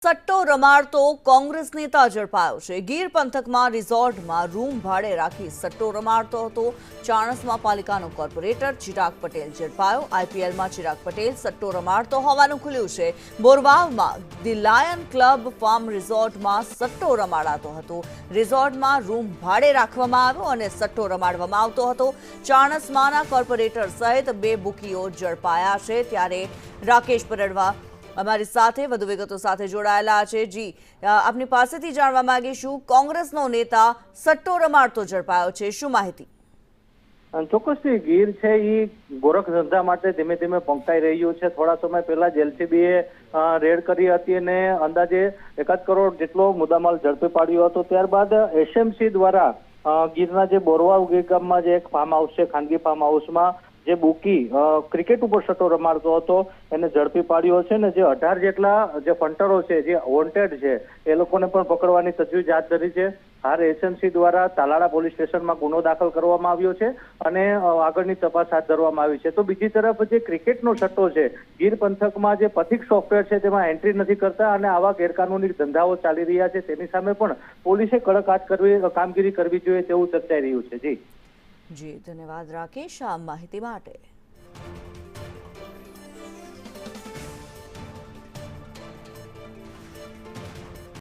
સટ્ટો રમાડતો કોંગ્રેસ નેતા ઝડપાયો છે। ગીર પંથકમાં રિઝોર્ટમાં રૂમ ભાડે રાખી સટ્ટો રમાડતો હતો। ચાણસ્મા પાલિકાનો કોર્પોરેટર ચિરાગ પટેલ ઝડપાયો। આઈપીએલમાં ચિરાગ પટેલ સટ્ટો રમાડતો હોવાનું ખુલ્યું છે। બોરવાવમાં ધી લાયન ક્લબ ફાર્મ રિઝોર્ટમાં સટ્ટો રમાડાતો હતો। રિઝોર્ટમાં રૂમ ભાડે રાખવામાં આવ્યો અને સટ્ટો રમાડવામાં આવતો હતો। ચાણસ્માના કોર્પોરેટર સહિત બે બુકીઓ ઝડપાયા છે। ત્યારે રાકેશ પરડવા અમારી સાથે વધુ વિગતો સાથે જોડાયેલા છે। જી, આપની પાસેથી જાણવા માંગીશું, કોંગ્રેસનો નેતા સટ્ટો રમાડતો ઝડપાયો છે, શું માહિતી? ચોક્કસથી ગીર છે એ ગોરખ ધંધા માટે ધીમે ધીમે પંકાઈ રહ્યું છે। થોડા સમય પહેલા જ એલસીબીએ રેડ કરી હતી અને અંદાજે 1 કરોડ જેટલો મુદ્દામાલ ઝડપી પાડ્યો હતો। ત્યારબાદ એસએમસી દ્વારા ગીરના જે બોરવાવ ગામમાં જે એક ફાર્મ હાઉસ છે, ખાનગી ફાર્મ હાઉસમાં જે બુકી ક્રિકેટ ઉપર સટ્ટો રમાડતો હતો એને ઝડપી પાડ્યો છે ને જે 18 જેટલા જે ફંટરો છે, જે વોન્ટેડ છે, એ લોકોને પણ પકડવાની તજવીજ હાથ ધરી છે। હાલ એસએમસી દ્વારા તાલાળા પોલીસ સ્ટેશનમાં ગુનો દાખલ કરવામાં આવ્યો છે અને આગળની તપાસ હાથ ધરવામાં આવી છે। તો બીજી તરફ જે ક્રિકેટનો સટ્ટો છે, ગીર પંથકમાં જે પથિક સોફ્ટવેર છે તેમાં એન્ટ્રી નથી કરતા અને આવા ગેરકાનૂની ધંધાઓ ચાલી રહ્યા છે, તેની સામે પણ પોલીસે કડક કામગીરી કરવી જોઈએ તેવું ચર્ચાઈ રહ્યું છે। જી, ધન્યવાદ રાકેશ આ માહિતી માટે।